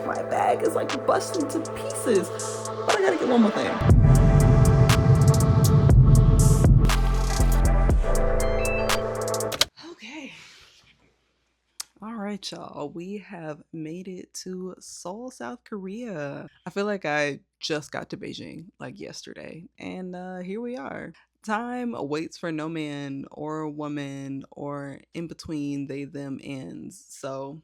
My bag is like busting to pieces, but I gotta get one more thing. Okay. All right, y'all. We have made it to Seoul, South Korea. I feel like I just got to Beijing like yesterday, and here we are. Time waits for no man or woman or in between they, them ends. So,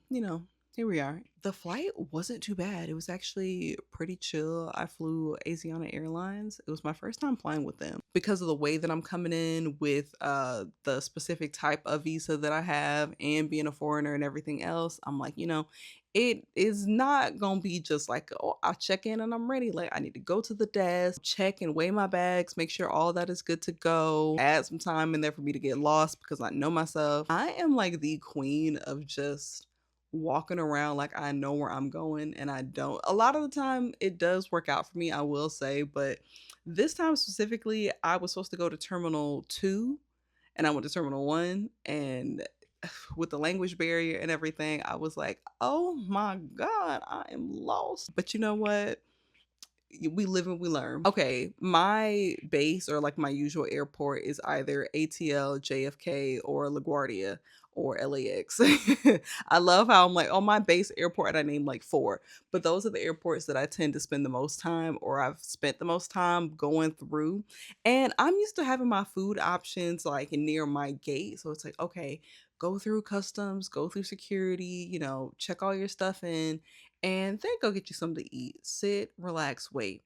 here we are. The flight wasn't too bad. It was actually pretty chill. I flew Asiana Airlines. It was my first time flying with them. Because of the way that I'm coming in with the specific type of visa that I have and being a foreigner and everything else, I'm like, it is not gonna be just like, oh, I check in and I'm ready. Like, I need to go to the desk, check and weigh my bags, make sure all that is good to go, add some time in there for me to get lost because I know myself. I am like the queen of just walking around like I know where I'm going, and I don't. A lot of the time it does work out for me, I will say, but this time specifically, I was supposed to go to Terminal 2 and I went to Terminal 1, and with the language barrier and everything, I was like, oh my God, I am lost. But you know what? We live and we learn. Okay, my base or like my usual airport is either ATL, JFK, or LaGuardia or LAX. I love how I'm like, oh, my base airport, and I named like 4, but those are the airports that I tend to spend the most time, or I've spent the most time going through. And I'm used to having my food options like near my gate. So it's like, okay, go through customs, go through security, check all your stuff in, and then go get you something to eat. Sit, relax, wait.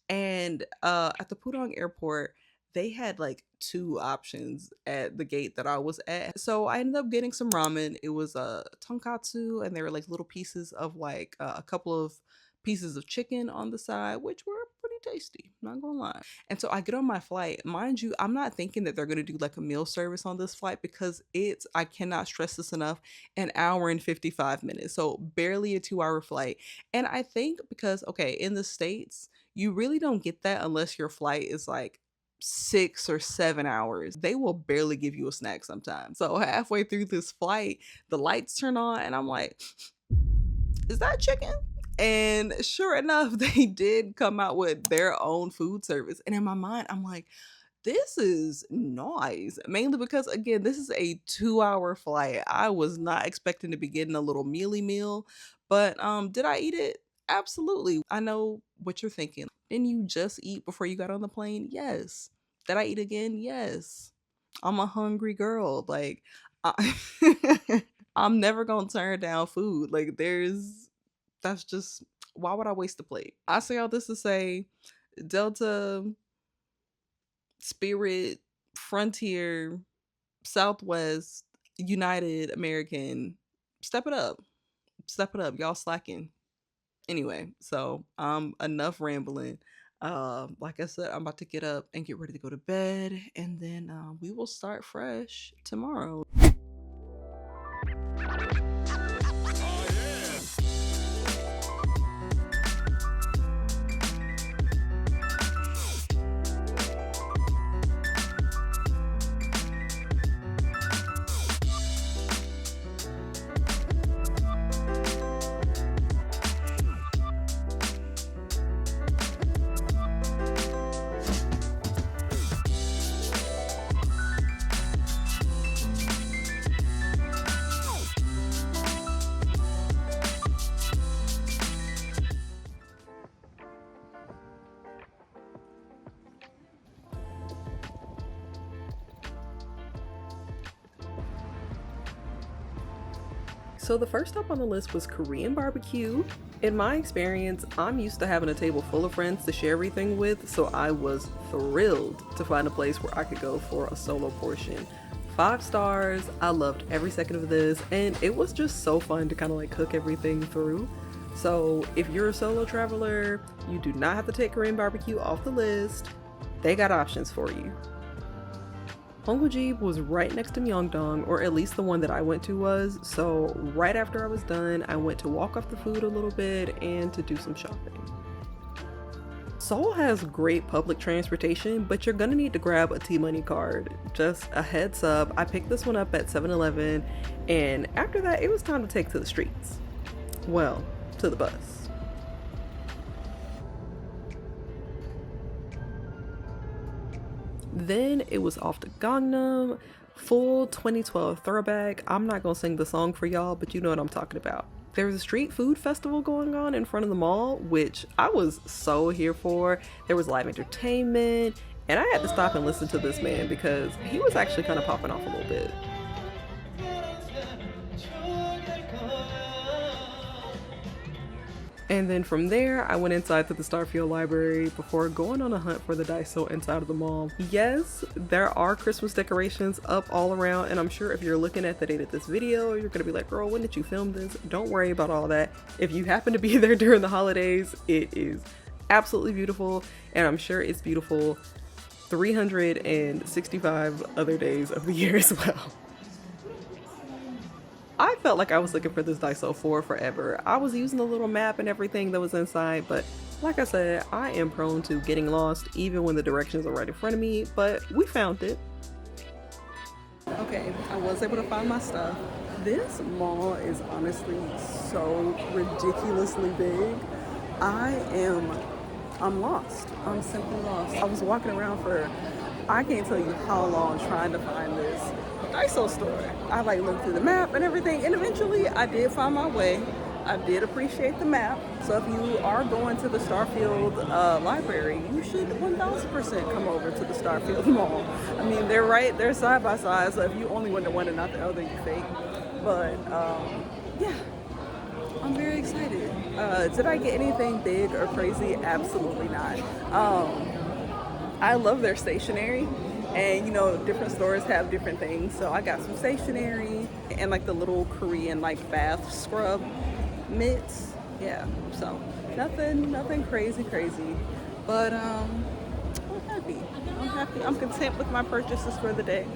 And at the Pudong airport, they had like 2 options at the gate that I was at. So I ended up getting some ramen. It was a tonkatsu, and there were like little pieces of like a couple of pieces of chicken on the side, which were pretty tasty, not gonna lie. And so I get on my flight. Mind you, I'm not thinking that they're gonna do like a meal service on this flight because I cannot stress this enough, an hour and 55 minutes. So barely a 2-hour flight. And I think because, okay, in the States, you really don't get that unless your flight is like 6 or 7 hours. They will barely give you a snack sometimes. So halfway through this flight, the lights turn on, and I'm like, is that chicken? And sure enough, they did come out with their own food service. And in my mind, I'm like, this is nice. Mainly because, again, this is a 2-hour flight. I was not expecting to be getting a little mealy meal. But did I eat it? Absolutely. I know what you're thinking. Didn't you just eat before you got on the plane? Yes. Did I eat again? Yes. I'm a hungry girl. Like, I'm never gonna turn down food. Like, that's just, why would I waste the plate? I say all this to say, Delta, Spirit, Frontier, Southwest, United, American, step it up. Step it up. Y'all slacking. Anyway, so enough rambling. Like I said, I'm about to get up and get ready to go to bed, and then we will start fresh tomorrow. So the first stop on the list was Korean barbecue. In my experience, I'm used to having a table full of friends to share everything with, so I was thrilled to find a place where I could go for a solo portion. 5 stars, I loved every second of this, and it was just so fun to kind of like cook everything through. So if you're a solo traveler, you do not have to take Korean barbecue off the list. They got options for you. Honggwajib was right next to Myeongdong, or at least the one that I went to was, so right after I was done, I went to walk off the food a little bit and to do some shopping. Seoul has great public transportation, but you're gonna need to grab a T-Money card. Just a heads up, I picked this one up at 7-Eleven, and after that, it was time to take to the streets. Well, to the bus. Then it was off to Gangnam, full 2012 throwback. I'm not gonna sing the song for y'all, but you know what I'm talking about. There was a street food festival going on in front of the mall, which I was so here for. There was live entertainment, and I had to stop and listen to this man because he was actually kind of popping off a little bit. And then from there, I went inside to the Starfield Library before going on a hunt for the Daiso inside of the mall. Yes, there are Christmas decorations up all around, and I'm sure if you're looking at the date of this video, you're gonna be like, girl, when did you film this? Don't worry about all that. If you happen to be there during the holidays, it is absolutely beautiful, and I'm sure it's beautiful 365 other days of the year as well. I felt like I was looking for this Daiso for forever. I was using the little map and everything that was inside, but like I said, I am prone to getting lost even when the directions are right in front of me, but we found it. Okay, I was able to find my stuff. This mall is honestly so ridiculously big. I'm lost. I'm simply lost. I was walking around for, I can't tell you how long trying to find this Daiso store. I like looked through the map and everything, and eventually I did find my way. I did appreciate the map. So if you are going to the Starfield library, you should 1000% come over to the Starfield Mall. I mean, they're side by side, so if you only went to one and not the other, you fake. But yeah, I'm very excited. Did I get anything big or crazy? Absolutely not. I love their stationery. And you know, different stores have different things. So I got some stationery and like the little Korean like bath scrub mitts. Yeah, so nothing crazy. But I'm happy. I'm content with my purchases for the day.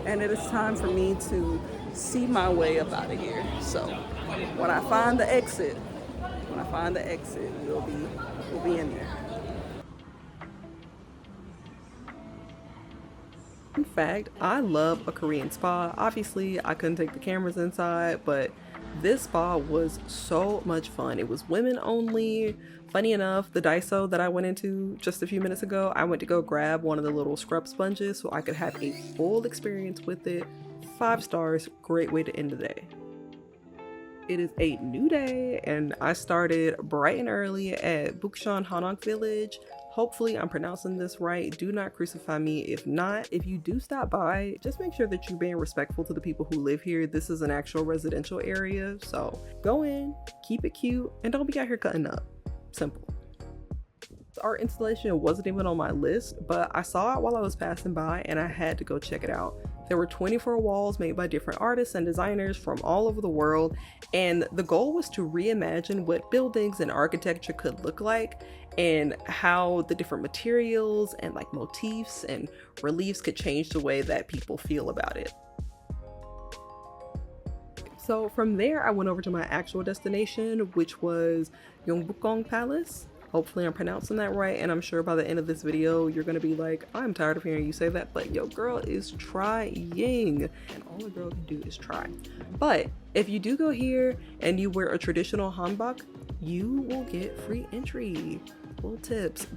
And it is time for me to see my way up out of here. So when I find the exit, we'll be in there. In fact, I love a Korean spa. Obviously, I couldn't take the cameras inside, but this spa was so much fun. It was women only. Funny enough, the Daiso that I went into just a few minutes ago, I went to go grab one of the little scrub sponges so I could have a full experience with it. 5 stars, great way to end the day. It is a new day, and I started bright and early at Bukchon Hanok Village. Hopefully I'm pronouncing this right. Do not crucify me if not. If you do stop by, just make sure that you're being respectful to the people who live here. This is an actual residential area, so go in, keep it cute, and don't be out here cutting up. Simple. Art installation wasn't even on my list, but I saw it while I was passing by and I had to go check it out. There were 24 walls made by different artists and designers from all over the world, and the goal was to reimagine what buildings and architecture could look like and how the different materials and like motifs and reliefs could change the way that people feel about it. So from there, I went over to my actual destination, which was Gyeongbukgung Palace. Hopefully I'm pronouncing that right, and I'm sure by the end of this video you're gonna be like, I'm tired of hearing you say that, but yo, girl is trying, and all a girl can do is try. But if you do go here and you wear a traditional hanbok, you will get free entry. Little tips.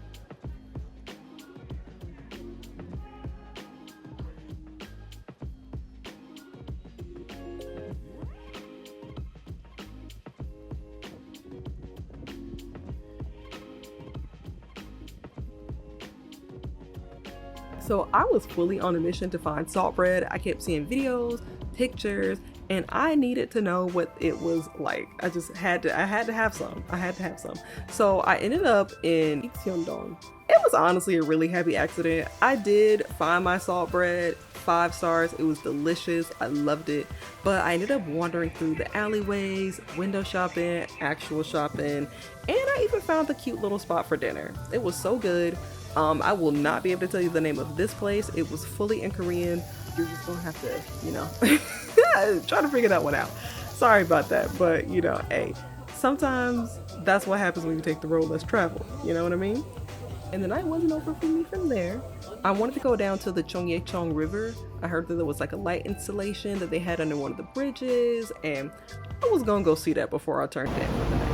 So I was fully on a mission to find salt bread. I kept seeing videos, pictures, and I needed to know what it was like. I had to have some. So I ended up in Ikseondong. It was honestly a really happy accident. I did find my salt bread, 5 stars. It was delicious. I loved it. But I ended up wandering through the alleyways, window shopping, actual shopping, and I even found a cute little spot for dinner. It was so good. I will not be able to tell you the name of this place. It was fully in Korean. You're just gonna have to, you know, try to figure that one out. Sorry about that, but you know, hey, sometimes that's what happens when you take the road less traveled. You know what I mean? And the night wasn't over for me from there. I wanted to go down to the Chongyecheong River. I heard that there was like a light installation that they had under one of the bridges, and I was gonna go see that before I turned in for the night.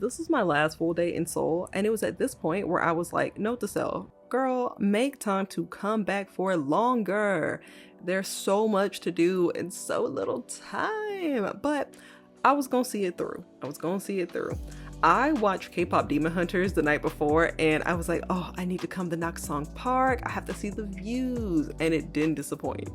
This is my last full day in Seoul, and it was at this point where I was like, note to self, girl, make time to come back for longer. There's so much to do in so little time, but I was gonna see it through. I was gonna see it through. I watched K-pop Demon Hunters the night before, and I was like, oh, I need to come to Naksong Park. I have to see the views, and it didn't disappoint.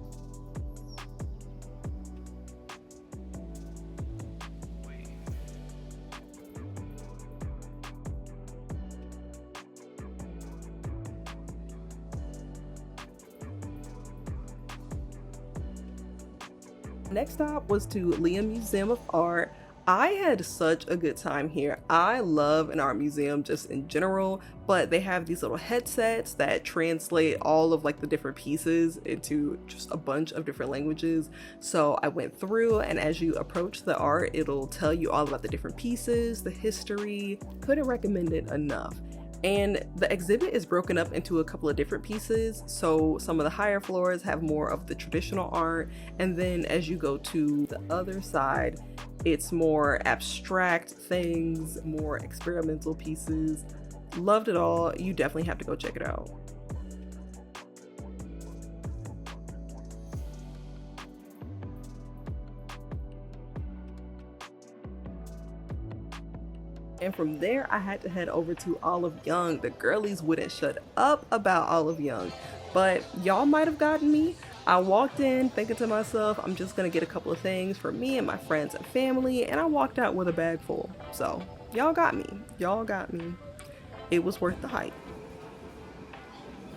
Next stop was to Liam Museum of Art. I had such a good time here. I love an art museum just in general, but they have these little headsets that translate all of like the different pieces into just a bunch of different languages. So I went through, and as you approach the art, it'll tell you all about the different pieces, the history. Couldn't recommend it enough. And the exhibit is broken up into a couple of different pieces. So some of the higher floors have more of the traditional art. And then as you go to the other side, it's more abstract things, more experimental pieces. Loved it all. You definitely have to go check it out. And from there, I had to head over to Olive Young. The girlies wouldn't shut up about Olive Young, but y'all might have gotten me. I walked in thinking to myself, I'm just gonna get a couple of things for me and my friends and family, and I walked out with a bag full. So, y'all got me. Y'all got me. It was worth the hype.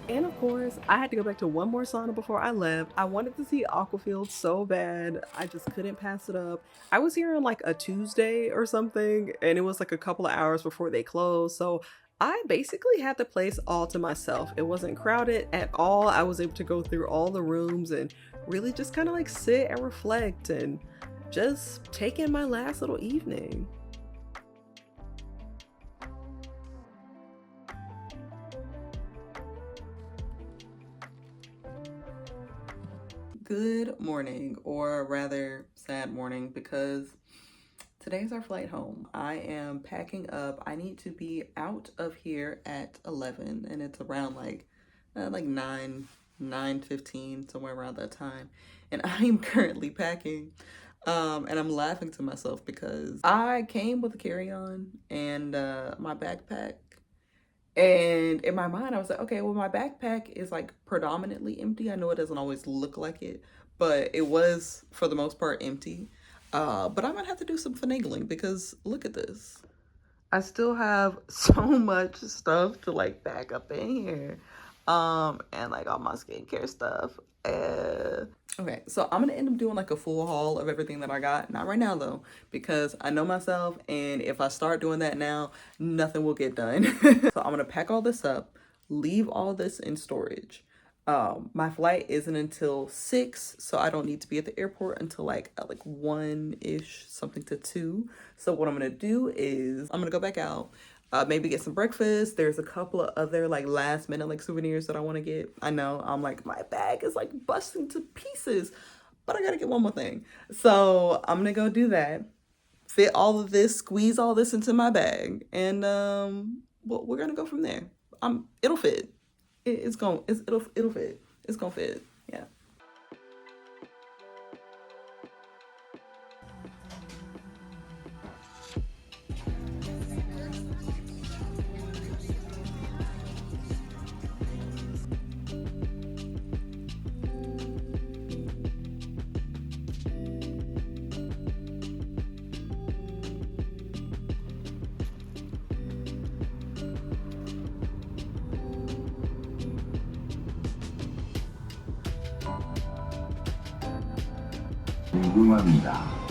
And of course, I had to go back to one more sauna before I left. I wanted to see Aquafield so bad. I just couldn't pass it up. I was here on like a Tuesday or something, and it was like a couple of hours before they closed. So I basically had the place all to myself. It wasn't crowded at all. I was able to go through all the rooms and really just kind of like sit and reflect and just take in my last little evening. Good morning, or rather, sad morning, because today's our flight home. I am packing up. I need to be out of here at 11, and it's around like 9:15, somewhere around that time. And I am currently packing. And I'm laughing to myself because I came with a carry-on and my backpack. And in my mind, I was like, okay, well, my backpack is like predominantly empty. I know it doesn't always look like it, but it was for the most part empty. But I'm gonna have to do some finagling because look at this. I still have so much stuff to like back up in here. And like all my skincare stuff. Okay, so I'm gonna end up doing like a full haul of everything that I got. Not right now though, because I know myself, and if I start doing that now, nothing will get done. So I'm gonna pack all this up, leave all this in storage. My flight isn't until 6, so I don't need to be at the airport until like 1-ish, something to 2. So what I'm gonna do is I'm gonna go back out, maybe get some breakfast. There's a couple of other like last minute like souvenirs that I want to get. I know I'm like, my bag is like busting to pieces, but I gotta get one more thing. So I'm gonna go do that, fit all of this, squeeze all this into my bag, and well, we're gonna go from there. It'll fit. it'll fit. It's gonna fit. Yeah. 궁금합니다.